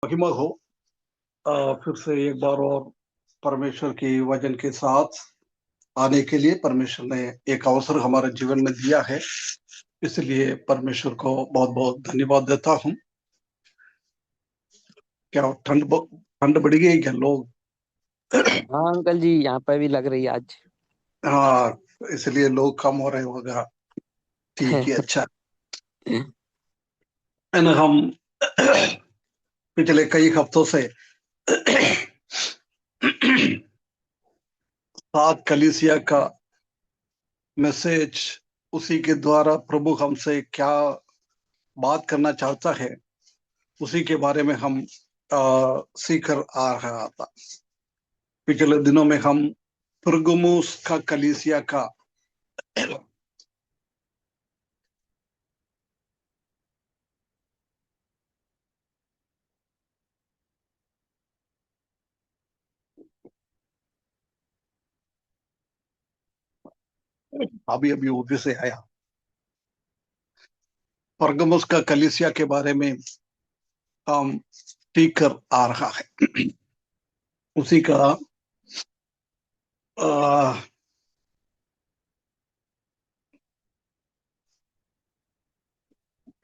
महिमा हो। फिर से एक बार और परमेश्वर की वचन के साथ आने के लिए परमेश्वर ने एक अवसर हमारे जीवन में दिया है। इसलिए परमेश्वर को बहुत बहुत धन्यवाद देता हूँ। क्या ठंड बढ़ गई क्या लोग? हाँ अंकल जी, यहाँ पर भी लग रही है आज। हाँ, इसलिए लोग कम हो रहे होगा। ठीक है, अच्छा है ना। हम पिछले कई हफ्तों से सात कलीसिया का मैसेज, उसी के द्वारा प्रभु हमसे क्या बात करना चाहता है उसी के बारे में हम सीख कर आ रहा था। पिछले दिनों में हम पुरगमुस का कलीसिया का अभी अभी ऑफिस से आया, पुरगमुस का कलीसिया के बारे में हम सीख कर आ रहा है। उसी का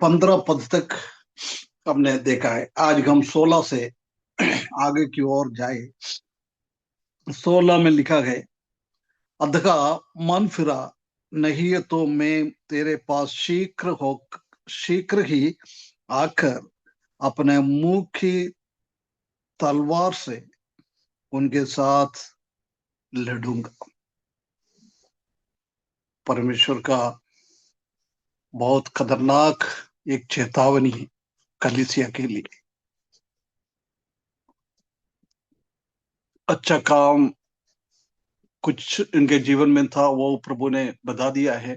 15 पद तक हमने देखा है। आज हम 16 से आगे की ओर जाए। 16 में लिखा है, अधका मन फिरा नहीं है तो मैं तेरे पास शीघ्र ही आकर अपने मुंह की तलवार से उनके साथ लड़ूंगा। परमेश्वर का बहुत खतरनाक एक चेतावनी है कलीसिया के लिए। अच्छा काम कुछ इनके जीवन में था, वो प्रभु ने बता दिया है।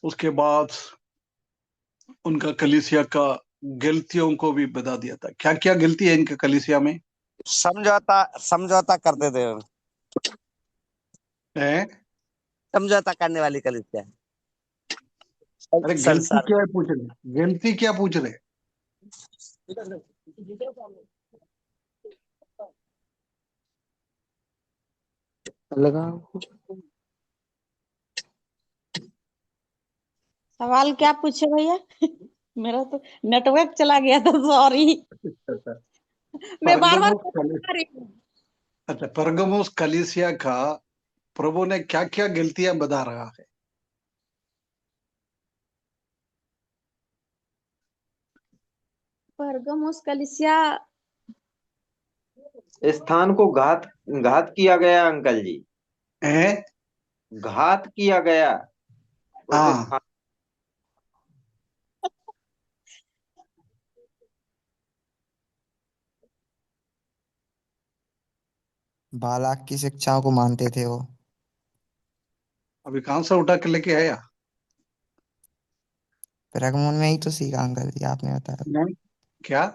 उसके बाद उनका कलीसिया का गलतियों को भी बता दिया था। क्या क्या गलती है इनके कलीसिया में समझौता समझौता करते थे। है? समझौता करने वाली कलीसिया अरे गलती संसार। क्या है पूछ रहे, गलती क्या पूछ रहे? लगा। सवाल क्या पूछे भैया? मेरा तो नेटवर्क चला गया था, सॉरी। मैं बार बार बता रही हूँ। अच्छा, परगमुस कलीसिया का प्रभु ने क्या क्या गलतियां बता रहा है? परगमुस कलीसिया स्थान को घात घात किया गया अंकल जी। है? घात किया गया उस हाँ, स्थान। बालाक की शिक्षाओं को मानते थे वो। अभी कहां से उठा के लेके आया? प्रगमन में ही तो सीखा अंकल जी, आपने बताया। नहीं? क्या?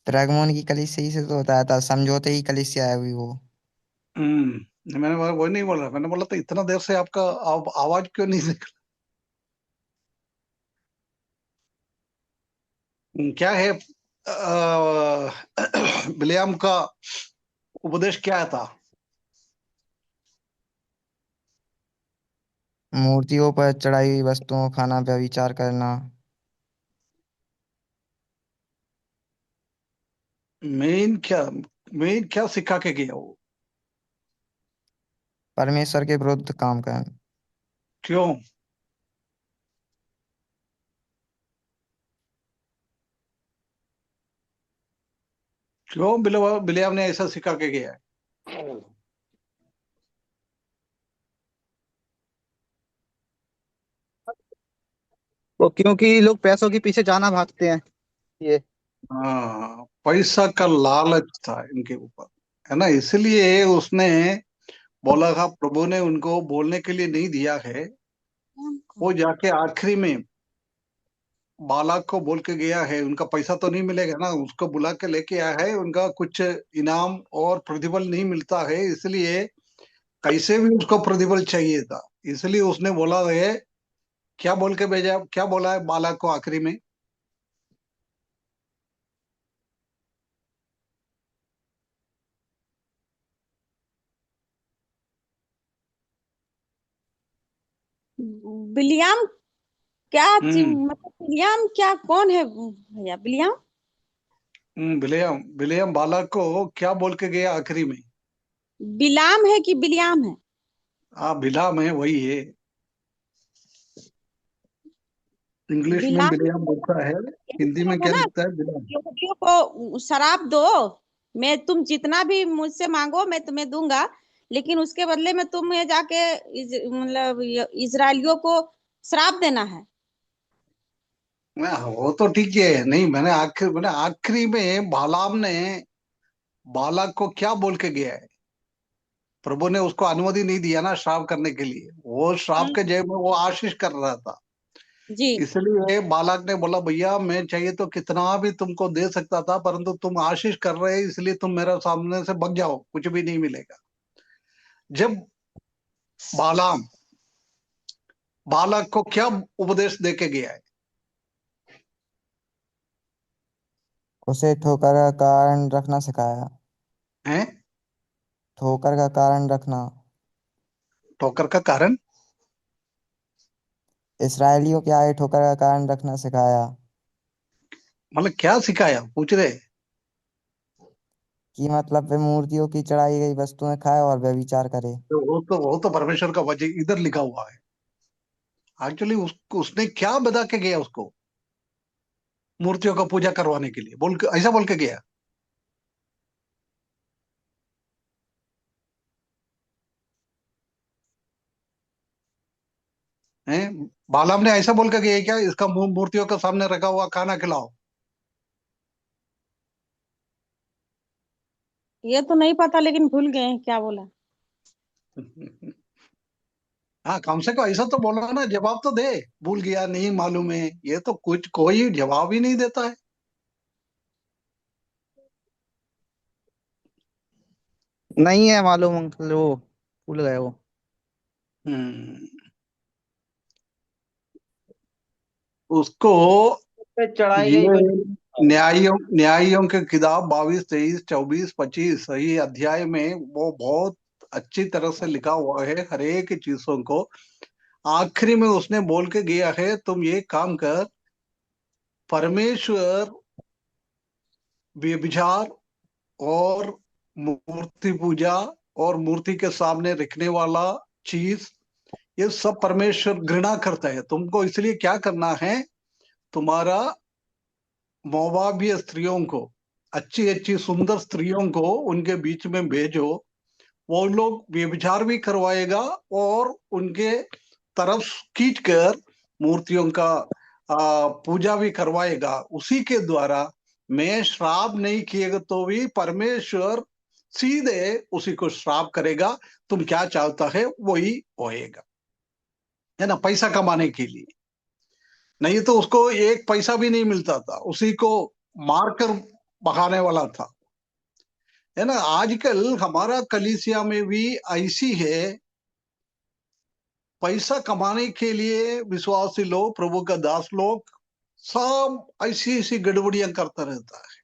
प्रगमन की कलीसिया ही से तो बताया था, समझौते ही कलीसिया है अभी वो। मैंने वो नहीं बोला। मैंने बोला तो इतना देर से आपका आवाज क्यों नहीं निकला? क्या है? बिलियम का उपदेश क्या था? मूर्तियों पर चढ़ाई हुई वस्तुओं को खाना, व्यभिचार करना। मेन क्या सिखा के गया वो? परमेश्वर के विरुद्ध काम करना। क्यों? क्यों बिलियम ने ऐसा सिखा के गया है? वो क्योंकि लोग पैसों के पीछे जाना भागते हैं ये। हाँ, पैसा का लालच था इनके ऊपर, है ना। इसलिए उसने बोला था, प्रभु ने उनको बोलने के लिए नहीं दिया है। वो जाके आखिरी में बालक को बोल के गया है। उनका पैसा तो नहीं मिलेगा ना, उसको बुला के लेके आया है। उनका कुछ इनाम और प्रतिफल नहीं मिलता है, इसलिए कैसे भी उसको प्रतिफल चाहिए था। इसलिए उसने बोला है, क्या बोल के भेजा, क्या बोला है बालक को आखिरी में? बिलियाम क्या हम्म मतलब बिलियाम क्या कौन है भैया बिलियाम? विलियम विलियम बालक को क्या बोल के गया आखिरी में? बिलाम है कि बिलियाम है? हाँ, विलाम है, वही है। इंग्लिश में बिलाम विलियम बोलता है, यही हिंदी बोला में था क्या ना, लिखता है? विलाम। यहूदियों को शराब दो, मैं तुम जितना भी मुझसे मांगो मैं तुम्हें दूंगा, लेकिन उसके बदले में तुम्हें जाके मतलब इजरायलियों को श्राप देना है। वो तो ठीक है, नहीं मैंने आखिरी में बालाम ने बालक को क्या बोल के गया है? प्रभु ने उसको अनुमति नहीं दिया ना श्राप करने के लिए, वो श्राप हम्म, के जय में वो आशीष कर रहा था। जी। इसलिए बालक ने बोला, भैया मैं चाहिए तो कितना भी तुमको दे सकता था, परंतु तुम आशीष कर रहे हैं, इसलिए तुम मेरे सामने से भग जाओ, कुछ भी नहीं मिलेगा। जब बालाम बालक को क्या उपदेश दे के गया उसे ठोकर का कारण रखना सिखाया। है? ठोकर का कारण रखना। ठोकर का कारण? इसराइलियों के आगे ठोकर का कारण रखना सिखाया। मतलब क्या सिखाया, पूछ रहे? कि मतलब वे मूर्तियों की चढ़ाई गई वस्तुएं खाए और व्यभिचार करे। तो वो तो परमेश्वर का वचन इधर लिखा हुआ है। एक्चुअली उसने क्या बता के गया उसको? मूर्तियों का पूजा करवाने के लिए बोल के, ऐसा बोल के गया है? बालाम ने ऐसा बोल के गया क्या, इसका मुंह मूर्तियों के सामने रखा हुआ खाना खिलाओ? ये तो नहीं पता, लेकिन भूल गए हैं क्या बोला। हाँ, कम से कम ऐसा तो बोला ना, जवाब तो दे। भूल गया, नहीं मालूम है, ये तो कुछ कोई जवाब ही नहीं देता है। नहीं है मालूम अंकल, वो भूल गए वो। हम्म उसको पे चढ़ाई गई ये वस्तु। न्यायियों के किताब 22, 23, 24, 25 सही अध्याय में वो बहुत अच्छी तरह से लिखा हुआ है, हर एक चीजों को। आखिरी में उसने बोल के गया है, तुम ये काम कर, परमेश्वर व्यभिचार और मूर्ति पूजा और मूर्ति के सामने रखने वाला चीज, ये सब परमेश्वर घृणा करता है। तुमको इसलिए क्या करना है, तुम्हारा मोवाबिय स्त्रियों को, अच्छी अच्छी सुंदर स्त्रियों को उनके बीच में भेजो, वो लोग व्यभिचार भी करवाएगा और उनके तरफ खींच कर मूर्तियों का पूजा भी करवाएगा। उसी के द्वारा मैं श्राप नहीं किएगा तो भी परमेश्वर सीधे उसी को श्राप करेगा। तुम क्या चाहता है वही होएगा, है ना, पैसा कमाने के लिए। नहीं तो उसको एक पैसा भी नहीं मिलता था, उसी को मारकर भगाने वाला था, है ना। आजकल हमारा कलीसिया में भी ऐसी है, पैसा कमाने के लिए विश्वासी लोग, प्रभु का दास लोग सब ऐसी ऐसी गड़बड़ियां करता रहता है।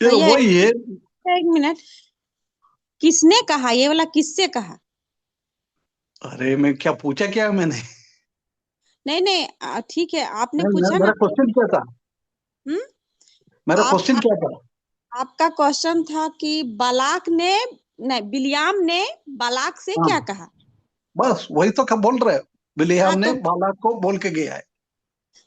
ये भैया वही है। एक मिनट, किसने कहा ये वाला, किससे कहा? अरे मैं क्या पूछा, क्या है मैंने? नहीं नहीं, ठीक है, आपने पूछा मेरा ना। क्वेश्चन क्या था? हम्म। मेरा आप, क्वेश्चन क्या था? आपका क्वेश्चन था कि बालाक ने, नहीं बिलियाम ने बालाक से हाँ, क्या कहा? बस वही तो बोल रहे हो, बिलियाम हाँ ने तो, बालाक को बोल के गया है।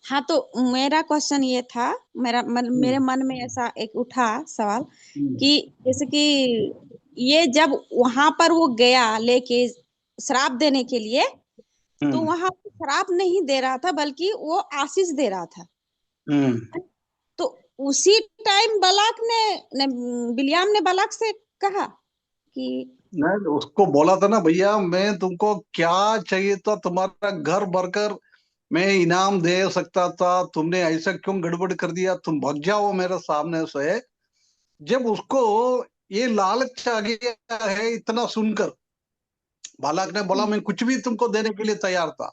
हाँ तो मेरा क्वेश्चन ये था, मेरे हम्म, मन में ऐसा एक उठा सवाल हम्म, कि जैसे कि ये जब वहां पर वो गया लेके श्राप देने के लिए, तो हम्म, वहां पे श्राप नहीं दे रहा था बल्कि वो आशीष दे रहा था। हम्म। तो उसी टाइम ने बिलियाम ने बालाक से कहा कि मैं उसको बोला था ना, भैया मैं तुमको क्या चाहिए था, तुम्हारा घर भरकर मैं इनाम दे सकता था, तुमने ऐसा क्यों गड़बड़ कर दिया, तुम भग जाओ मेरे सामने से। जब उसको ये लालच आ गया है इतना सुनकर, बालक ने बोला, हम्म, मैं कुछ भी तुमको देने के लिए तैयार था,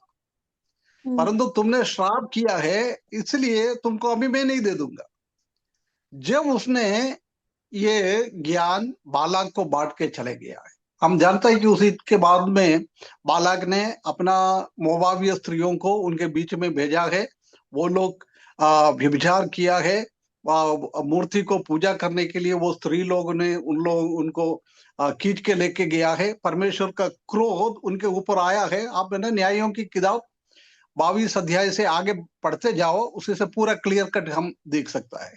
हम्म, परंतु तुमने श्राप किया है, इसलिए तुमको अभी मैं नहीं दे दूंगा। जब उसने ये ज्ञान बालक को बांट के चले गया है, हम जानते हैं कि उसी के बाद में बालाक ने अपना मोवाबिय स्त्रियों को उनके बीच में भेजा है। वो लोग व्यभिचार किया है। मूर्ति को पूजा करने के लिए वो स्त्री लोग ने उनको खींच के लेके गया है। परमेश्वर का क्रोध उनके ऊपर आया है। आप मैंने न्यायों की किताब 22 अध्याय से आगे पढ़ते जाओ, उसी से पूरा क्लियर कट हम देख सकता है।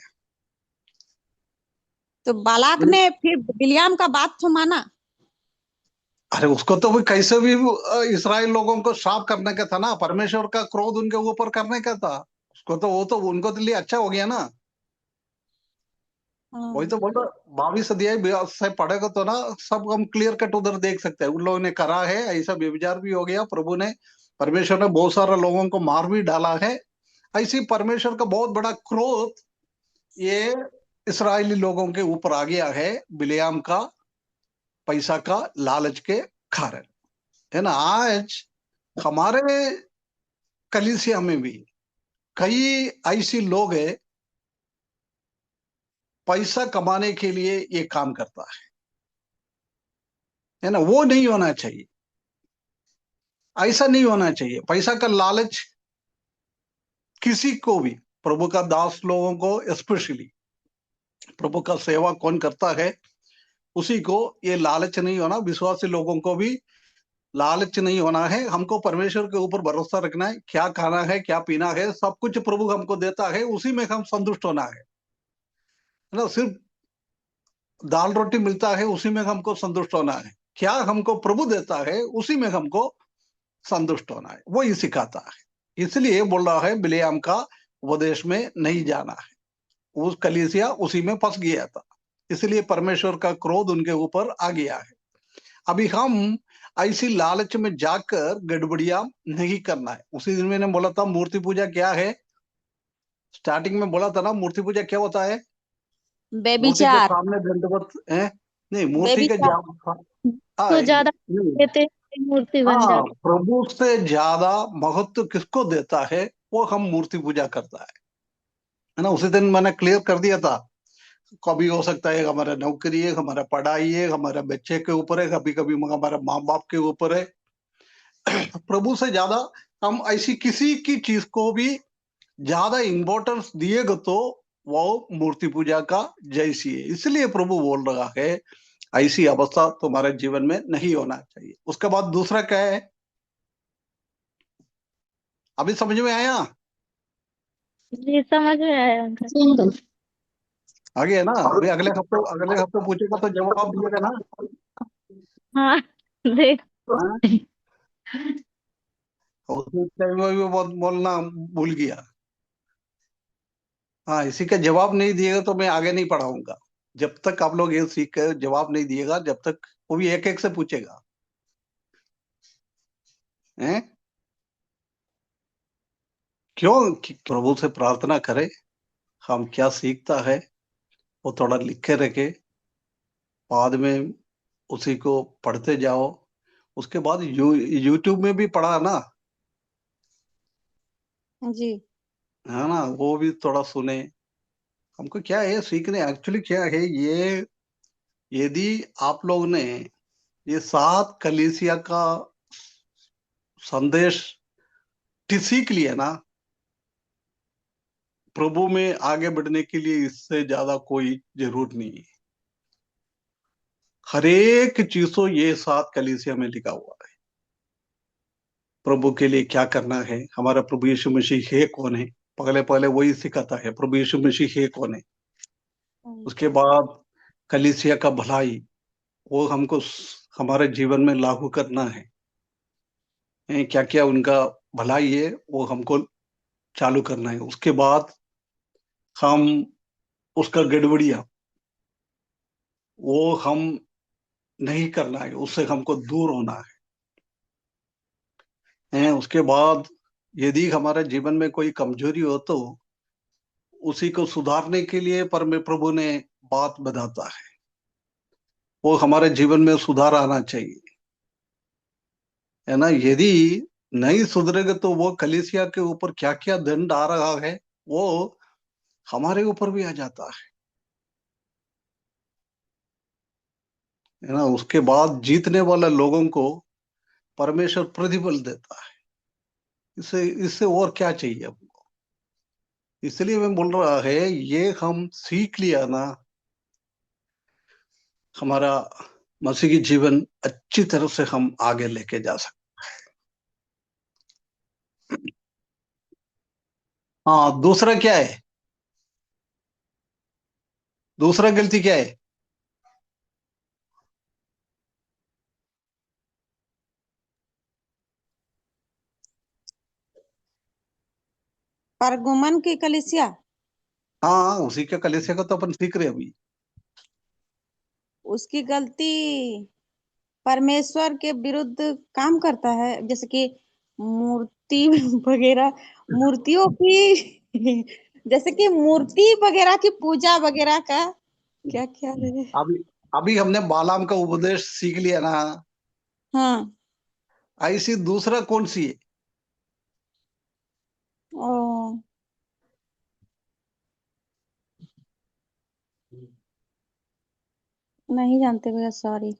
तो बालाक ने फिर बिलियाम का बात तो माना। अरे उसको तो भी कैसे भी इस्राएल लोगों को श्राप करने का था ना, परमेश्वर का क्रोध उनके ऊपर करने का था। उसको तो वो तो उनको तो लिए अच्छा हो गया ना। वही तो बोल रहा, 22 अध्याय से पढ़ेगा तो ना सब हम क्लियर कट उधर देख सकते हैं। उन लोगों ने करा है, ऐसा व्यभिचार भी हो गया। प्रभु ने, परमेश्वर ने बहुत सारे लोगों को मार भी डाला है। ऐसी परमेश्वर का बहुत बड़ा क्रोध ये इसराइली लोगों के ऊपर आ गया है, बिलेयाम का पैसा का लालच के कारण, है ना। आज हमारे कलीसिया में भी कई ऐसी लोग हैं, पैसा कमाने के लिए ये काम करता है ना। वो नहीं होना चाहिए, ऐसा नहीं होना चाहिए। पैसा का लालच किसी को भी, प्रभु का दास लोगों को स्पेशली, प्रभु का सेवा कौन करता है उसी को ये लालच नहीं होना। विश्वासी लोगों को भी लालच नहीं होना है। हमको परमेश्वर के ऊपर भरोसा रखना है। क्या खाना है, क्या पीना है, सब कुछ प्रभु हमको देता है, उसी में हम संतुष्ट होना है ना। सिर्फ दाल रोटी मिलता है, उसी में हमको संतुष्ट होना है। क्या हमको प्रभु देता है, उसी में हमको संतुष्ट होना है। वो ही सिखाता है। इसलिए बोल रहा है बिलेयाम का उपदेश में नहीं जाना है। उस कलीसिया उसी में फंस गया था, इसलिए परमेश्वर का क्रोध उनके ऊपर आ गया है। अभी हम ऐसी लालच में जाकर गड़बड़िया नहीं करना है। उसी दिन मैंने बोला था मूर्ति पूजा क्या है, स्टार्टिंग में बोला था ना, मूर्ति पूजा क्या होता है। मूर्ति के बेविचार। सामने दंडवत है, नहीं मूर्ति के बेविचार तो ज्यादा नहीं, देते मूर्ति बन हाँ, जाती। प्रभु से ज्यादा महत्व किसको देता है, वो हम मूर्ति पूजा करता है ना। उसी दिन मैंने क्लियर कर दिया था। कभी हो सकता है हमारा नौकरी है, हमारा पढ़ाई है, हमारे बच्चे के ऊपर है, कभी कभी हमारे माँ बाप के ऊपर है। प्रभु से ज्यादा हम ऐसी किसी की चीज को भी ज्यादा इंपॉर्टेंस दिएगा तो वो मूर्ति पूजा का जैसी है। इसलिए प्रभु बोल रहा है ऐसी अवस्था तुम्हारे जीवन में नहीं होना चाहिए। उसके बाद दूसरा क्या है, अभी समझ में आया? जी समझ में आया अंकल। आगे है ना। अभी अगले हफ्ते पूछेगा तो जवाब दिएगा ना। हाँ देख। हाँ? उस टाइम में भी बहुत बोलना भूल गया। हाँ, इसी का जवाब नहीं दिएगा तो मैं आगे नहीं पढ़ाऊंगा। जब तक आप लोग ये सीख कर जवाब नहीं दिएगा, जब तक वो भी एक एक से पूछेगा। हैं? क्यों कि प्रभु से प्रार्थना करे, हम क्या सीखता है वो थोड़ा लिख के रखे, बाद में उसी को पढ़ते जाओ। उसके बाद यूट्यूब में भी पढ़ा ना, जी। है ना, वो भी थोड़ा सुने। हमको क्या है सीखने, एक्चुअली क्या है ये, यदि आप लोग ने ये 7 कलीसिया का संदेश सीख लिया ना, प्रभु में आगे बढ़ने के लिए इससे ज्यादा कोई जरूरत नहीं है। हर एक चीजों ये 7 कलीसिया में लिखा हुआ है। प्रभु के लिए क्या करना है, हमारा प्रभु यीशु मसीह है कौन है, पहले पहले वही सिखाता है प्रभु यीशु मसीह है कौन है। उसके बाद कलीसिया का भलाई, वो हमको हमारे जीवन में लागू करना है। क्या क्या उनका भलाई है वो हमको चालू करना है। उसके बाद हम उसका गड़बड़िया वो हम नहीं करना है, उससे हमको दूर होना है। उसके बाद यदि हमारे जीवन में कोई कमजोरी हो तो उसी को सुधारने के लिए प्रभु ने बात बताता है। वो हमारे जीवन में सुधार आना चाहिए, है ना। यदि नहीं सुधरेगा तो वो कलीसिया के ऊपर क्या क्या दंड आ रहा है वो हमारे ऊपर भी आ जाता है ना, उसके बाद जीतने वाले लोगों को परमेश्वर प्रतिफल देता है। इससे इससे और क्या चाहिए हमको। इसलिए मैं बोल रहा है, ये हम सीख लिया ना, हमारा मसीही जीवन अच्छी तरह से हम आगे लेके जा सकते। हाँ, दूसरा क्या है? दूसरा गलती क्या है? परगुमन की कलीसिया, हाँ, उसी का कलीसिया का तो अपन सीख रहे हैं अभी। उसकी गलती परमेश्वर के विरुद्ध काम करता है, जैसे कि मूर्ति वगैरह, मूर्तियों की जैसे कि मूर्ति वगैरह की पूजा वगैरह का क्या क्या है। अभी अभी हमने बालाम का उपदेश सीख लिया ना, हाँ। ऐसी दूसरा कौन सी है? ओ, नहीं जानते भैया, सॉरी।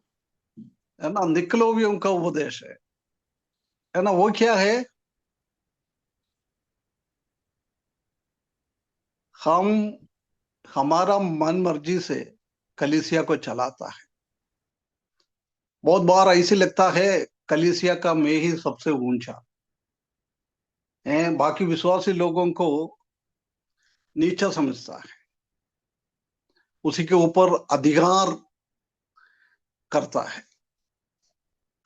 है ना, निकलोवियों का उपदेश है ना। वो क्या है? हम हमारा मन मर्जी से कलीसिया को चलाता है। बहुत बार ऐसे लगता है कलीसिया का मैं ही सबसे ऊंचा है, बाकी विश्वासी लोगों को नीचा समझता है, उसी के ऊपर अधिकार करता है।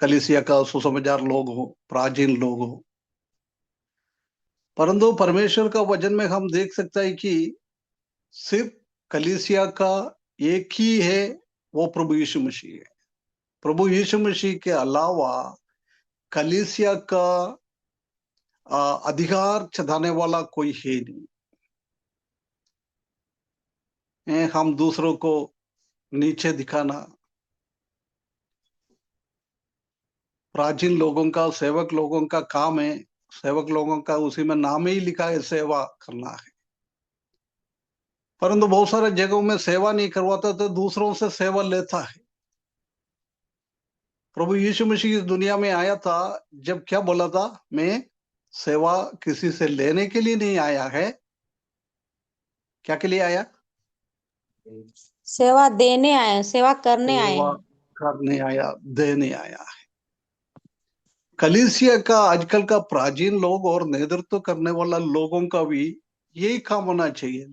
कलीसिया का सुसमाचार लोग हो, प्राचीन लोग हो, परंतु परमेश्वर का वचन में हम देख सकते हैं कि सिर्फ कलीसिया का एक ही है, वो प्रभु यीशु मसीह है। प्रभु यीशु मसीह के अलावा कलीसिया का अधिकार चढ़ाने वाला कोई है नहीं। हम दूसरों को नीचे दिखाना, प्राचीन लोगों का, सेवक लोगों का काम है। सेवक लोगों का उसी में नाम ही लिखा है, सेवा करना है। परंतु बहुत सारे जगहों में सेवा नहीं करवाता तो दूसरों से सेवा लेता है। प्रभु यीशु मसीह इस दुनिया में आया था, जब क्या बोला था? मैं सेवा किसी से लेने के लिए नहीं आया है। क्या के लिए आया? सेवा देने आए, सेवा करने आए सेवा हैं। करने आया, देने आया है। कलीसिया का आजकल का प्राचीन लोग और नेतृत्व करने वाला लोगों का भी यही काम होना चाहिए,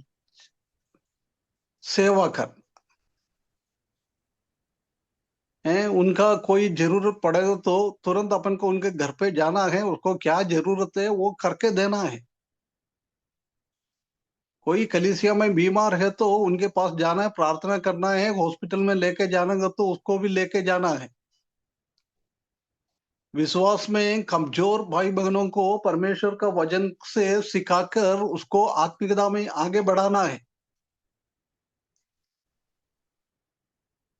सेवा करना है। उनका कोई जरूरत पड़े तो तुरंत अपन को उनके घर पे जाना है, उसको क्या जरूरत है वो करके देना है। कोई कलीसिया में बीमार है तो उनके पास जाना है, प्रार्थना करना है। हॉस्पिटल में लेके जाना है तो उसको भी लेके जाना है। विश्वास में कमजोर भाई बहनों को परमेश्वर का वचन से सिखाकर उसको आत्मिकता में आगे बढ़ाना है।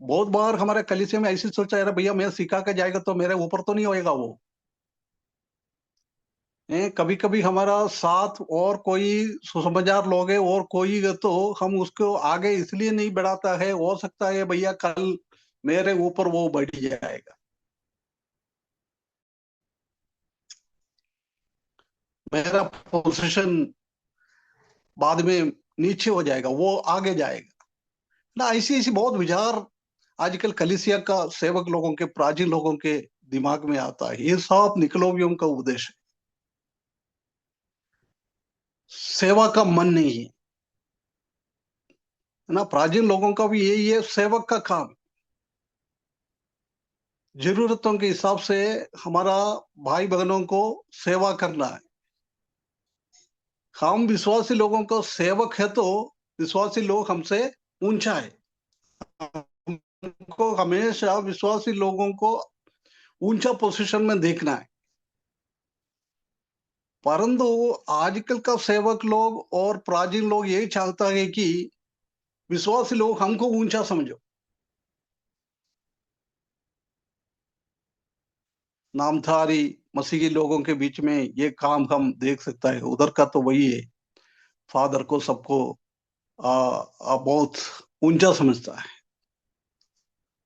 बहुत बार हमारे कलीसिया में ऐसी सोचा है, भैया मैं सिखा के जाएगा तो मेरे ऊपर तो नहीं होएगा वो। कभी कभी हमारा साथ और कोई सुसमाचार लोग है और कोई है तो हम उसको आगे इसलिए नहीं बढ़ाता है, हो सकता है भैया कल मेरे ऊपर वो बढ़ जाएगा, मेरा पोजीशन बाद में नीचे हो जाएगा, वो आगे जाएगा ना। ऐसी ऐसी बहुत विचार आजकल कलीसिया का सेवक लोगों के, प्राचीन लोगों के दिमाग में आता है। ये सब निकलोवियों का उपदेश है। सेवा का मन नहीं है ना। प्राचीन लोगों का भी यही है, सेवक का काम, जरूरतों के हिसाब से हमारा भाई बहनों को सेवा करना है। हम विश्वासी लोगों को सेवक है तो विश्वासी लोग हमसे ऊंचा है। हमको हमेशा विश्वासी लोगों को ऊंचा पोजीशन में देखना है। परंतु आजकल का सेवक लोग और प्राचीन लोग यही चाहता है कि विश्वासी लोग हमको ऊंचा समझो। नामधारी मसीही लोगों के बीच में ये काम हम देख सकता है। उधर का तो वही है, फादर को सबको बहुत ऊंचा समझता है।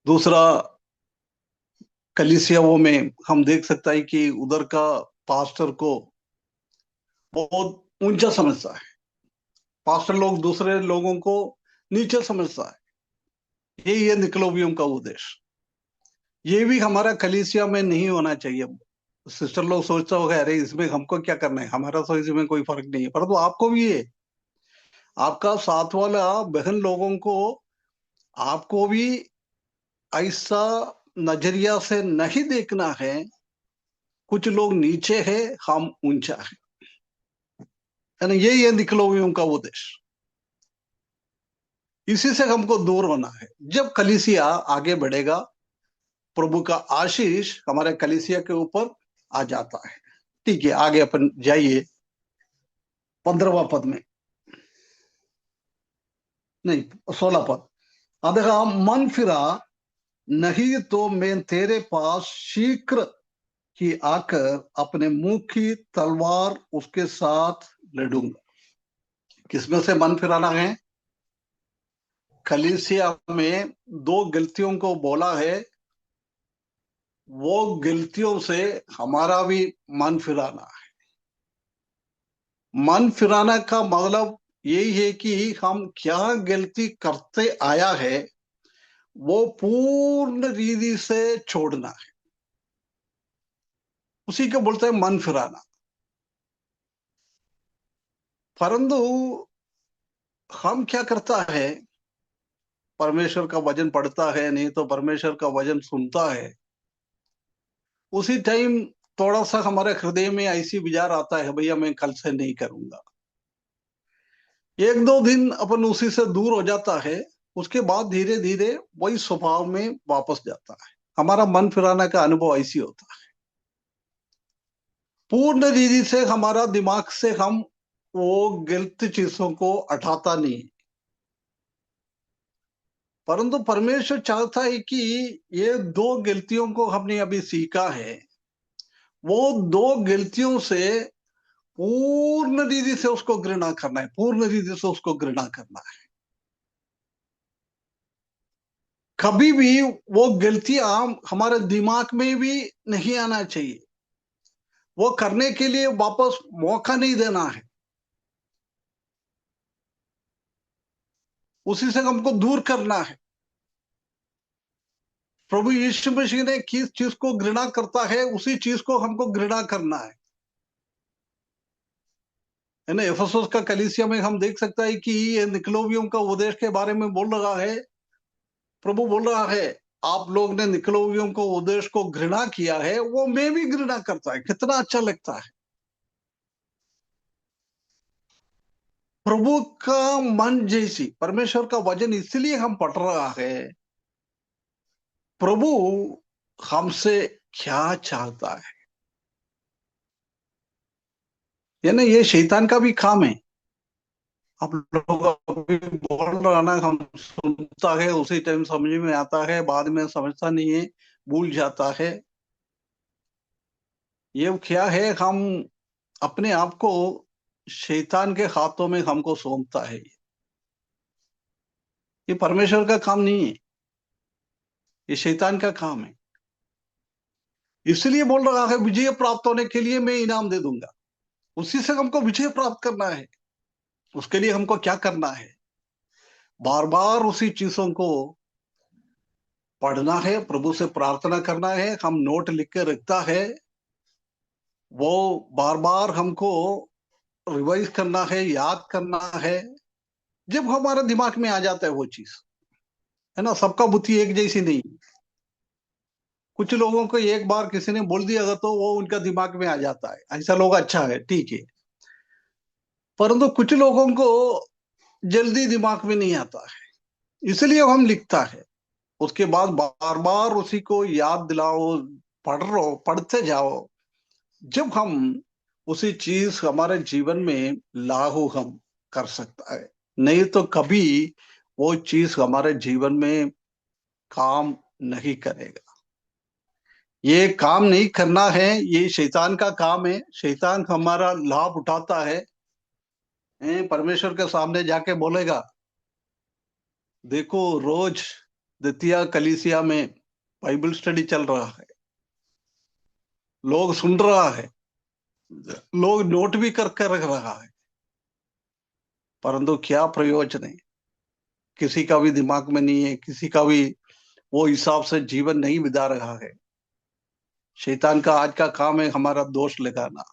दूसरा कलीसियाओं में हम देख सकता है कि उधर का पास्टर को बहुत ऊंचा समझता है, पास्टर लोग दूसरे लोगों को नीचे समझता है। यही है निकलोवियम का उद्देश्य। ये भी हमारा कलीसिया में नहीं होना चाहिए। सिस्टर लोग सोचता होगा अरे इसमें हमको क्या करना है, हमारा तो इसमें कोई फर्क नहीं है, परंतु आपको भी है, आपका साथ वाला बहन लोगों को आपको भी ऐसा नजरिया से नहीं देखना है। कुछ लोग नीचे है, हम ऊंचा है ना। यही है निकलोवियम का उद्देश्य। इसी से हमको दूर होना है। जब कलीसिया आगे बढ़ेगा, प्रभु का आशीष हमारे कलीसिया के ऊपर आ जाता है। ठीक है, आगे अपन जाइए 15वां पद में, नहीं 16 पद। अब देखा, मन फिरा नहीं तो मैं तेरे पास शीघ्र ही आकर अपने मुंह की तलवार उसके साथ लड़ूंगा। किसमें से मन फिराना है? कलीसिया में दो गलतियों को बोला है, वो गलतियों से हमारा भी मन फिराना है। मन फिराना का मतलब यही है कि हम क्या गलती करते आया है वो पूर्ण रीति से छोड़ना है। उसी को बोलते हैं मन फिराना। परंतु हम क्या करता है, परमेश्वर का वचन पढ़ता है, नहीं तो परमेश्वर का वचन सुनता है, उसी टाइम थोड़ा सा हमारे हृदय में ऐसी विचार आता है भैया मैं कल से नहीं करूंगा। एक दो दिन अपन उसी से दूर हो जाता है, उसके बाद धीरे धीरे वही स्वभाव में वापस जाता है। हमारा मन फिराने का अनुभव ऐसी होता है। पूर्ण रीति से हमारा दिमाग से हम वो गलत चीजों को हटाता नहीं, परंतु परमेश्वर चाहता है कि ये दो गलतियों को हमने अभी सीखा है, वो दो गलतियों से पूर्ण रीति से उसको घृणा करना है, पूर्ण रीति से उसको घृणा करना है। कभी भी वो गलतियां हमारे दिमाग में भी नहीं आना चाहिए। वो करने के लिए वापस मौका नहीं देना है। उसी से हमको दूर करना है। प्रभु यीशु मसीह ने किस चीज को घृणा करता है उसी चीज को हमको घृणा करना है ना। एफेसुस का कलीसिया में हम देख सकता है कि ये निकलोवियों का उपदेश के बारे में बोल रहा है। प्रभु बोल रहा है आप लोग ने निकलोवियों को उपदेश को घृणा किया है, वो मैं भी घृणा करता है। कितना अच्छा लगता है। प्रभु का मन जैसी परमेश्वर का वचन इसलिए हम पढ़ रहा है, प्रभु हमसे क्या चाहता है। यानी ये शैतान का भी काम है। आप लोग अभी बोल रहा ना, हम सुनता है उसी टाइम समझ में आता है, बाद में समझता नहीं है, भूल जाता है। ये क्या है, हम अपने आप को शैतान के हाथों में हमको सौंपता है। ये परमेश्वर का काम नहीं है, ये शैतान का काम है। इसलिए बोल रहा है विजय प्राप्त होने के लिए मैं इनाम दे दूंगा। उसी से हमको विजय प्राप्त करना है। उसके लिए हमको क्या करना है? बार बार उसी चीजों को पढ़ना है, प्रभु से प्रार्थना करना है। हम नोट लिख के रखता है, वो बार बार हमको रिवाइज करना है, याद करना है। जब हमारे दिमाग में आ जाता है वो चीज, है ना। सबका बुद्धि एक जैसी नहीं। कुछ लोगों को एक बार किसी ने बोल दिया तो वो उनका दिमाग में आ जाता है, ऐसा लोग अच्छा है, ठीक है। परंतु कुछ लोगों को जल्दी दिमाग में नहीं आता है, इसलिए हम लिखता है। उसके बाद बार बार उसी को याद दिलाओ, पढ़ते जाओ। जब हम उसी चीज हमारे जीवन में लागू हम कर सकता है, नहीं तो कभी वो चीज हमारे जीवन में काम नहीं करेगा। ये काम नहीं करना है, ये शैतान का काम है। शैतान हमारा लाभ उठाता है। परमेश्वर के सामने जाके बोलेगा देखो रोज द्वितीय कलीसिया में बाइबल स्टडी चल रहा है, लोग सुन रहा है, लोग नोट भी कर रख रहा है, परंतु क्या प्रयोजन है? किसी का भी दिमाग में नहीं है, किसी का भी वो हिसाब से जीवन नहीं बिता रहा है। शैतान का आज का काम है हमारा दोष लगाना,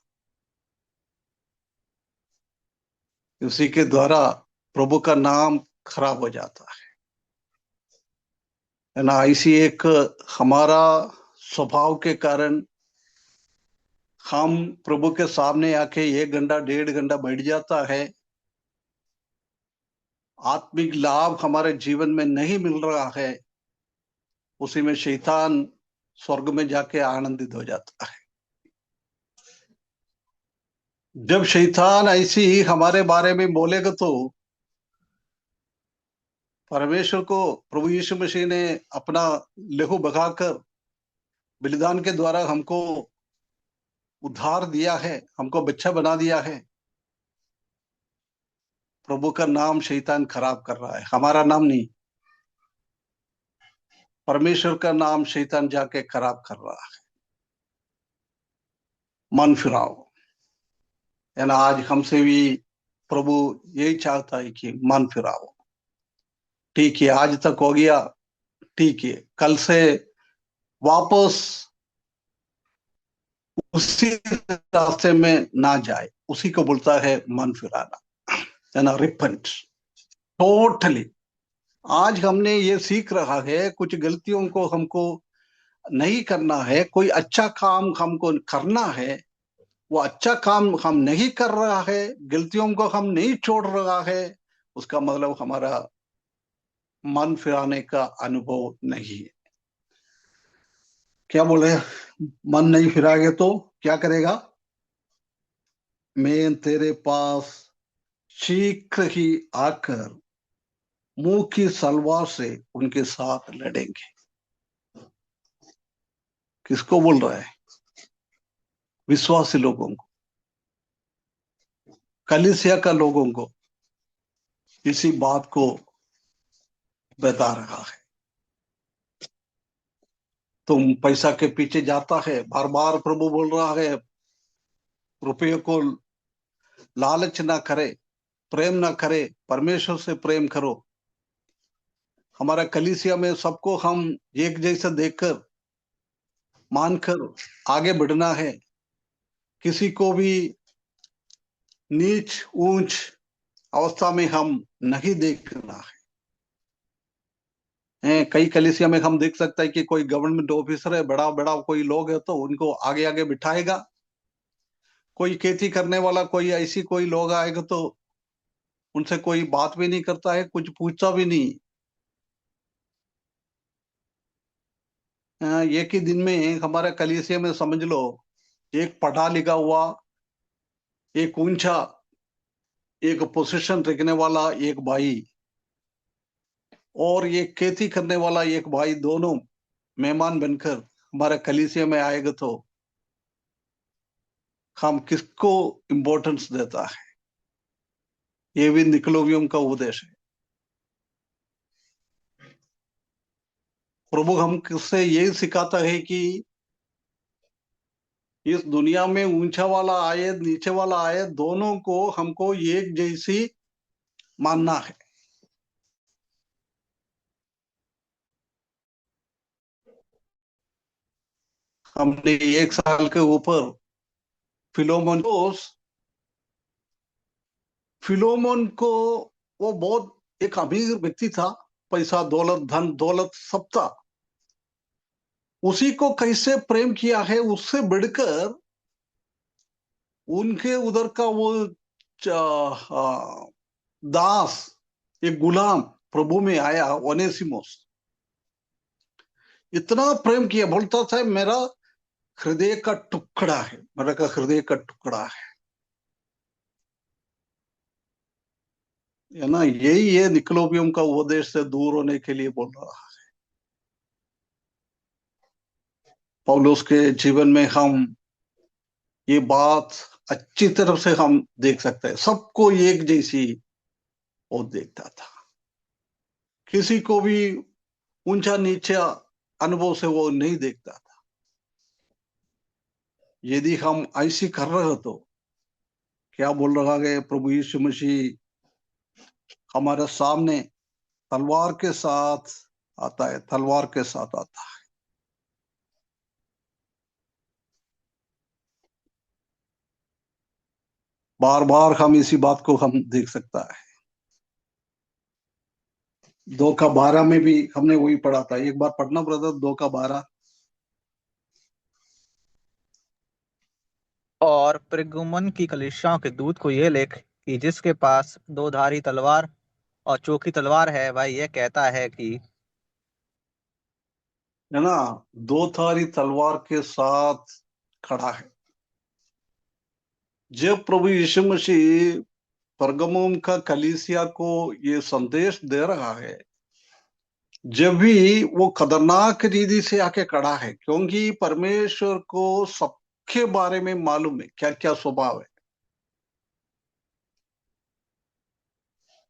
उसी के द्वारा प्रभु का नाम खराब हो जाता है ना। ऐसी एक हमारा स्वभाव के कारण हम प्रभु के सामने आके 1 घंटा 1.5 घंटा बैठ जाता है, आत्मिक लाभ हमारे जीवन में नहीं मिल रहा है, उसी में शैतान स्वर्ग में जाके आनंदित हो जाता है। जब शैतान ऐसी ही हमारे बारे में बोलेगा तो परमेश्वर को, प्रभु यीशु मसीह ने अपना लहू बहाकर बलिदान के द्वारा हमको उद्धार दिया है, हमको बच्चा बना दिया है। प्रभु का नाम शैतान खराब कर रहा है, हमारा नाम नहीं, परमेश्वर का नाम शैतान जाके खराब कर रहा है। मन फिराओ, है ना। आज हमसे भी प्रभु यही चाहता है कि मन फिराओ। ठीक है, आज तक हो गया, ठीक है, कल से वापस उसी रास्ते में ना जाए, उसी को बोलता है मन फिराना, है ना, रिपेंट टोटली। आज हमने ये सीख रहा है, कुछ गलतियों को हमको नहीं करना है, कोई अच्छा काम हमको करना है, वो अच्छा काम हम नहीं कर रहा है, गलतियों को हम नहीं छोड़ रहा है, उसका मतलब हमारा मन फिराने का अनुभव नहीं है। क्या बोले, मन नहीं फिराएगा तो क्या करेगा? मैं तेरे पास शीघ्र ही आकर मुंह की सलवार से उनके साथ लड़ेंगे। किसको बोल रहा है? विश्वासी लोगों को, कलीसिया का लोगों को इसी बात को बता रहा है। तुम पैसा के पीछे जाता है, बार बार प्रभु बोल रहा है रुपये को लालच ना करे, प्रेम ना करे, परमेश्वर से प्रेम करो। हमारा कलीसिया में सबको हम एक जैसा देखकर मानकर आगे बढ़ना है, किसी को भी नीच ऊंच अवस्था में हम नहीं देखना है। कई कलीसिया में हम देख सकते हैं कि कोई गवर्नमेंट ऑफिसर है, बड़ा बड़ा कोई लोग है तो उनको आगे आगे बिठाएगा, कोई खेती करने वाला कोई ऐसी कोई लोग आएगा तो उनसे कोई बात भी नहीं करता है, कुछ पूछता भी नहीं। एक ही दिन में हमारे कलीसिया में समझ लो, एक पढ़ा लिखा हुआ, एक ऊंचा, एक पोजीशन रखने वाला एक भाई और एक खेती करने वाला एक भाई, दोनों मेहमान बनकर हमारे कलीसिया में आएगा तो हम किसको इंपॉर्टेंस देता है? ये भी निकोलोवियम का उपदेश है। प्रभु हम किससे यही सिखाता है कि इस दुनिया में ऊंचा वाला आए नीचे वाला आए, दोनों को हमको एक जैसी मानना है। हमने 1 साल के ऊपर फिलोमोन को, वो बहुत एक अमीर व्यक्ति था, पैसा दौलत धन दौलत सब था, उसी को कैसे प्रेम किया है, उससे बढ़कर उनके उधर का वो दास, एक गुलाम प्रभु में आया ओनेसिमोस, इतना प्रेम किया, बोलता था मेरा हृदय का टुकड़ा है, मेरा का हृदय का टुकड़ा है ना। यही ये निकोलोवियम का उपदेश से दूर होने के लिए बोल रहा है। पौलुस के जीवन में हम ये बात अच्छी तरह से हम देख सकते हैं, सबको एक जैसी वो देखता था, किसी को भी ऊंचा नीचा अनुभव से वो नहीं देखता था। यदि हम ऐसी कर रहे तो क्या बोल रहा है प्रभु यीशु मसीह हमारे सामने तलवार के साथ आता है, तलवार के साथ आता है। बार बार हम इसी बात को हम देख सकता है। 2:12 में भी हमने वही पढ़ा था। एक बार पढ़ना ब्रदर, 2:12। और प्रगुमन की कलीसियाओं के दूत को ये लिख कि जिसके पास दो धारी तलवार और चोखी तलवार है, वह यह कहता है कि है ना, दो धारी तलवार के साथ खड़ा है। जब प्रभु यीशु मसीह परगमुम का कलीसिया को ये संदेश दे रहा है, जब भी वो खतरनाक रीति से आके खड़ा है, क्योंकि परमेश्वर को सबके बारे में मालूम है क्या क्या स्वभाव है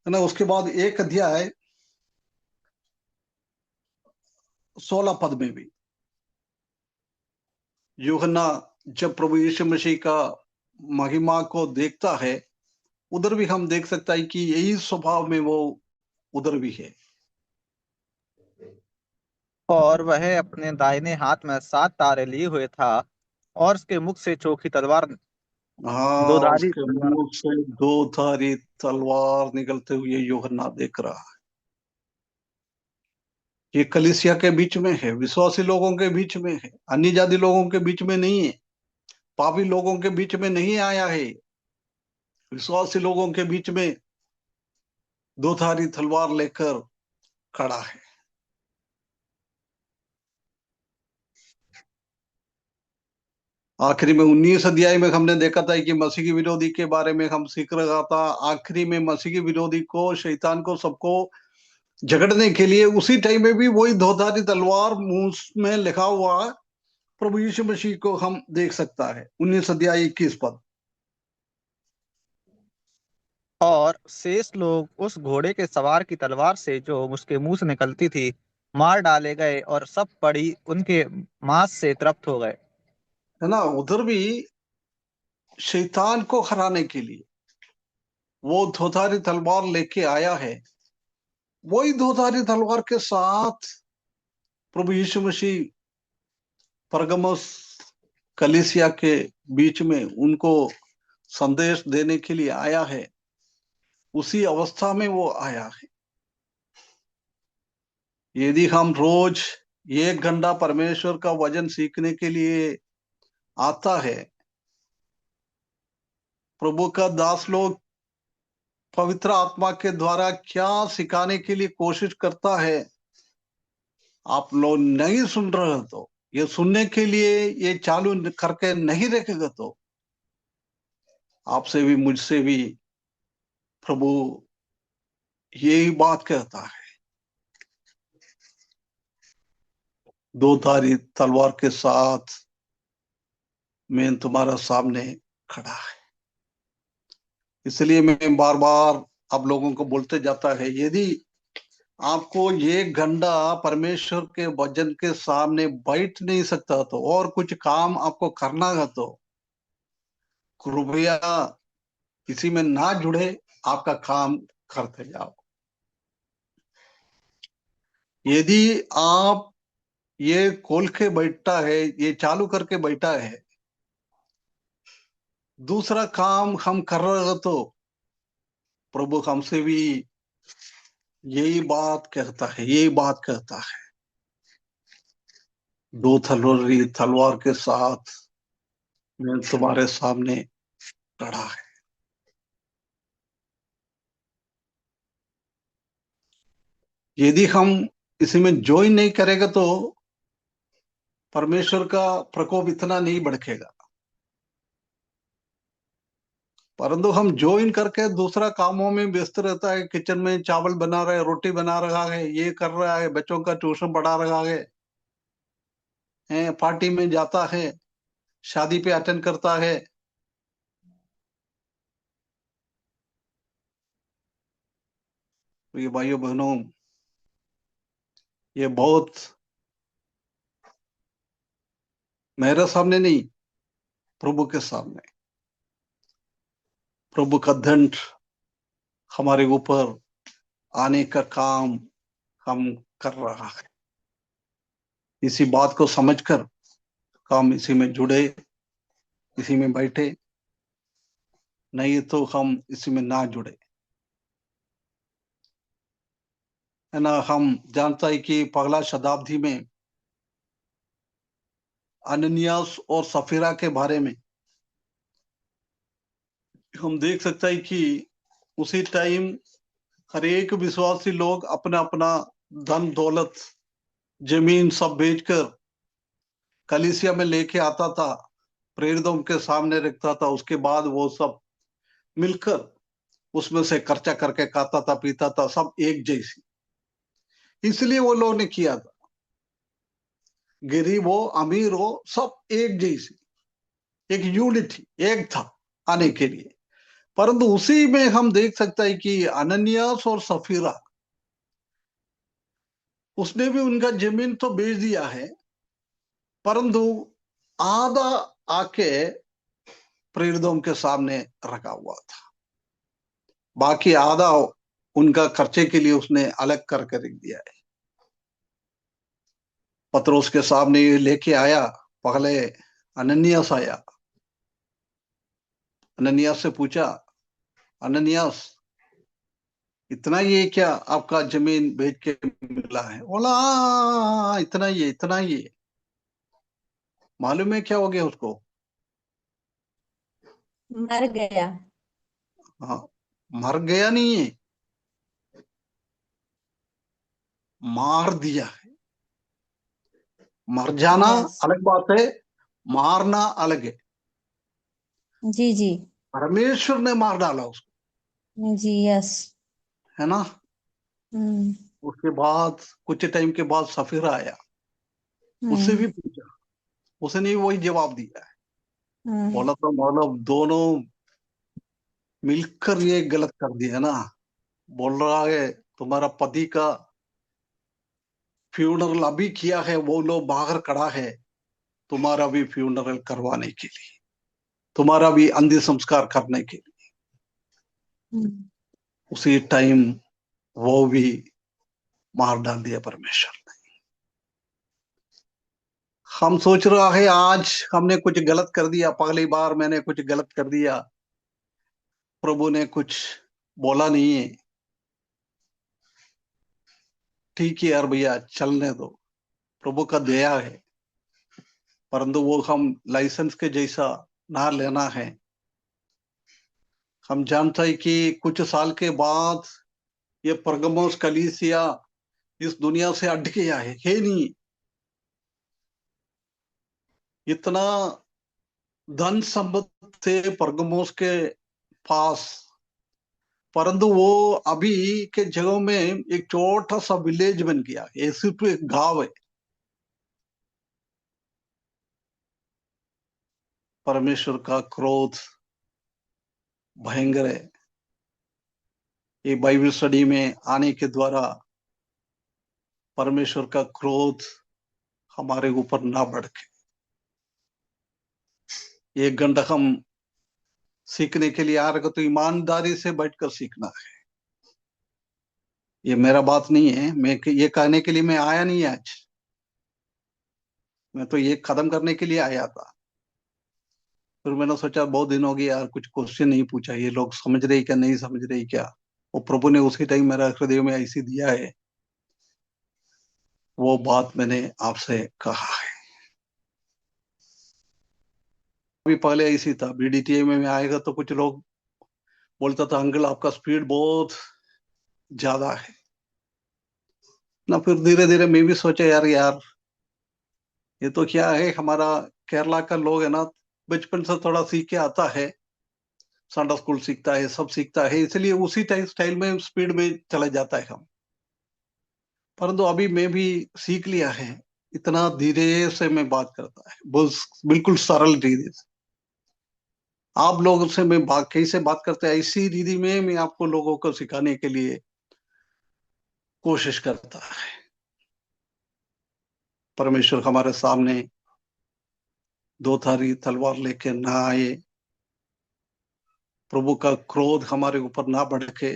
ना। उसके बाद एक अध्याय 16 पद में भी यूहन्ना जब प्रभु यीशु मसीह का महिमा को देखता है, उधर भी हम देख सकता है कि यही स्वभाव में वो उधर भी है। और वह अपने दाहिने हाथ में 7 तारे लिए हुए था और उसके मुख से चोखी तलवार, दो हाँ, धारी उसके तलवार। मुंह से दो धारी तलवार निकलते हुए यूहन्ना देख रहा है। ये कलीसिया के बीच में है, विश्वासी लोगों के बीच में है, अन्य जाति लोगों के बीच में नहीं है, पापी लोगों के बीच में नहीं आया है। विश्वासी लोगों के बीच में दो धारी तलवार लेकर खड़ा है। आखिरी में 19 अध्याय में हमने देखा था कि मसीह की विरोधी के बारे में हम सीख रहा था। आखिरी में मसीह की विरोधी को, शैतान को, सबको झगड़ने के लिए उसी टाइम में भी वही धोधारी तलवार मुंह में लिखा हुआ प्रभु यीशु मसीह को हम देख सकता है। 19 अध्याय 21 पद। और शेष लोग उस घोड़े के सवार की तलवार से जो उसके मुंह से निकलती थी मार डाले गए, और सब पड़ी उनके मांस से तृप्त हो गए। है ना, उधर भी शैतान को हराने के लिए वो धोधारी तलवार लेके आया है। वही धोधारी तलवार के साथ प्रभु यीशु मसीह परगमस कलीसिया के बीच में उनको संदेश देने के लिए आया है। उसी अवस्था में वो आया है। यदि हम रोज 1 घंटा परमेश्वर का वचन सीखने के लिए आता है, प्रभु का दास लोग पवित्र आत्मा के द्वारा क्या सिखाने के लिए कोशिश करता है, आप लोग नहीं सुन रहे हो तो, ये सुनने के लिए ये चालू करके नहीं रखेगा तो आपसे भी मुझसे भी प्रभु यही बात कहता है, दो धारी तलवार के साथ मैं तुम्हारा सामने खड़ा है। इसलिए मैं बार बार आप लोगों को बोलते जाता है, यदि आपको 1 घंटा परमेश्वर के वचन के सामने बैठ नहीं सकता तो और कुछ काम आपको करना है तो कृपया किसी में ना जुड़े, आपका काम करते जाओ। यदि आप ये खोल के बैठा है, ये चालू करके बैठा है, दूसरा काम हम कर रहे हो तो प्रभु हमसे भी यही बात कहता है, यही बात कहता है, दो तलवार के साथ मैं तुम्हारे सामने खड़ा है। यदि हम इसी में ज्वाइन नहीं करेगा तो परमेश्वर का प्रकोप इतना नहीं बढ़ेगा। परंतु हम ज्वाइन करके दूसरा कामों में व्यस्त रहता है, किचन में चावल बना रहा है, रोटी बना रहा है, ये कर रहा है, बच्चों का ट्यूशन पढ़ा रहा है, पार्टी में जाता है, शादी पे अटेंड करता है। तो ये भाइयों बहनों, ये बहुत मेरे सामने नहीं, प्रभु के सामने प्रभु का दंड हमारे ऊपर आने का काम हम कर रहा है। इसी बात को समझकर हम इसी में जुड़े, इसी में बैठे, नहीं तो हम इसी में ना जुड़े, है ना। हम जानता है कि पगला शताब्दी में अननियास और सफीरा के बारे में हम देख सकते हैं कि उसी टाइम हर एक विश्वासी लोग अपना अपना धन दौलत जमीन सब बेचकर कलीसिया में लेके आता था, प्रेरितों के सामने रखता था। उसके बाद वो सब मिलकर उसमें से खर्चा करके खाता था, पीता था, सब एक जैसी। इसलिए वो लोग ने किया था, गरीब हो अमीर हो सब एक जैसी, एक यूनिटी, एक था आने के लिए। परंतु उसी में हम देख सकते हैं कि अननियास और सफीरा, उसने भी उनका जमीन तो बेच दिया है, परंतु आधा आके प्रेरितों के सामने रखा हुआ था, बाकी आधा उनका खर्चे के लिए उसने अलग करके रख दिया है। पतरस के सामने ये लेके आया, पहले अननियास आया। अननियास से पूछा, अननियास इतना ये क्या आपका जमीन बेच के मिला है? बोला "हाँ, इतना ही है, इतना ही है।" मालूम है क्या हो गया उसको? मर गया। हाँ, मर गया नहीं है, मार दिया है। मर जाना यस। अलग बात है, मारना अलग है। जी जी। परमेश्वर ने मार डाला उसको, जी यस। है ना। हम्म उसके बाद कुछ टाइम के बाद सफीरा आया, उससे भी पूछा, उसने भी वही जवाब दिया है। बोला तो मतलब दोनों मिलकर ये गलत कर दिया ना। बोल रहा है तुम्हारा पति का फ्यूनरल अभी किया है, वो लोग बाहर खड़ा है तुम्हारा भी फ्यूनरल करवाने के लिए, तुम्हारा भी अंतिम संस्कार करने के लिए। उसी टाइम वो भी मार डाल दिया परमेश्वर ने। हम सोच रहा है आज हमने कुछ गलत कर दिया, पहली बार मैंने कुछ गलत कर दिया, प्रभु ने कुछ बोला नहीं है, ठीक है यार भैया चलने दो, प्रभु का दया है। परंतु वो हम लाइसेंस के जैसा ना लेना है। हम जानते हैं कि कुछ साल के बाद ये परगमोस कलीसिया इस दुनिया से हट गया है नहीं। इतना धन संपत्ति थे परगमोस के पास, परंतु वो अभी के जगह में एक छोटा सा विलेज बन गया, ये सिर्फ एक गांव है। परमेश्वर का क्रोध भयंकर है। ये बाइबल स्टडी में आने के द्वारा परमेश्वर का क्रोध हमारे ऊपर ना भड़के। एक घंटा हम सीखने के लिए आ रहे तो ईमानदारी से बैठकर सीखना है। ये मेरा बात नहीं है, मैं ये कहने के लिए मैं आया नहीं आज, मैं तो ये खत्म करने के लिए आया था। फिर मैंने सोचा बहुत दिन हो गए यार, कुछ क्वेश्चन नहीं पूछा, ये लोग समझ रहे क्या नहीं समझ रहे क्या। वो प्रभु ने उसी टाइम मेरा हृदय में ऐसी दिया है, वो बात मैंने आपसे कहा है। अभी पहले ऐसी था, बीडीटीए में आएगा तो कुछ लोग बोलता था अंकल आपका स्पीड बहुत ज्यादा है ना। फिर धीरे धीरे मैं भी सोचा यार यार ये तो क्या है, हमारा केरला का लोग है ना, बचपन से थोड़ा सीख के आता है, संडे स्कूल सीखता है, सब सीखता है, इसलिए उसी टाइप स्टाइल में स्पीड में चला जाता है हम। परंतु अभी मैं भी सीख लिया है, इतना धीरे से मैं बात करता है, बिल्कुल सरल रीति से। आप लोगों से मैं बात कैसे बात करते हैं इसी रीति में मैं आपको लोगों को सिखाने के लिए कोशिश करता है। परमेश्वर हमारे सामने दो धारी तलवार लेके ना आए, प्रभु का क्रोध हमारे ऊपर ना भड़के,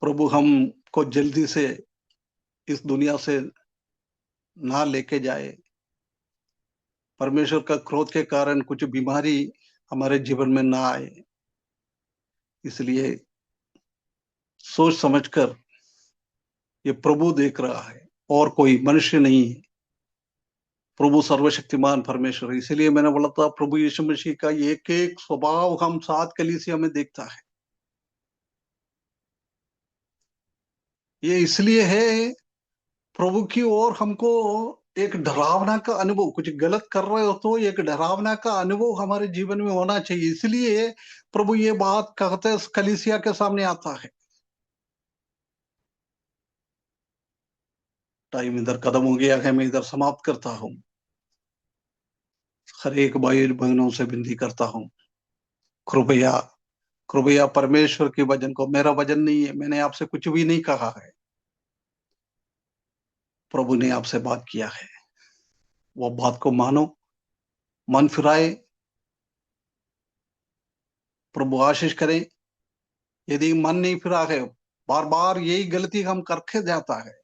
प्रभु हमको जल्दी से इस दुनिया से ना लेके जाए, परमेश्वर का क्रोध के कारण कुछ बीमारी हमारे जीवन में ना आए। इसलिए सोच समझकर, ये प्रभु देख रहा है और कोई मनुष्य नहीं है, प्रभु सर्वशक्तिमान परमेश्वर। इसलिए मैंने बोला था प्रभु यीशु मसीह का एक एक स्वभाव हम 7 कलीसिया में देखता है। ये इसलिए है प्रभु की ओर हमको एक डरावना का अनुभव, कुछ गलत कर रहे हो तो एक डरावना का अनुभव हमारे जीवन में होना चाहिए। इसलिए प्रभु ये बात कहते कलीसिया के सामने आता है। टाइम इधर खत्म हो गया है, मैं इधर समाप्त करता हूं। हर एक भाई बहनों से विनती करता हूं, कृपया कृपया परमेश्वर के वचन को, मेरा वचन नहीं है, मैंने आपसे कुछ भी नहीं कहा है, प्रभु ने आपसे बात किया है, वो बात को मानो, मन फिराए, प्रभु आशीष करे। यदि मन नहीं फिरा है, बार बार यही गलती हम करके जाता है,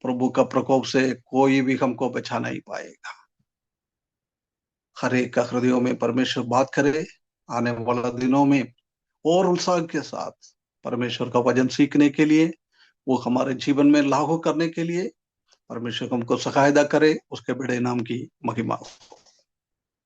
प्रभु का प्रकोप से कोई भी हमको बचा नहीं पाएगा। हर एक का हृदयों में परमेश्वर बात करे। आने वाला दिनों में और उत्साह के साथ परमेश्वर का वचन सीखने के लिए, वो हमारे जीवन में लागू करने के लिए परमेश्वर हमको सहायता करे। उसके बड़े नाम की महिमा हो।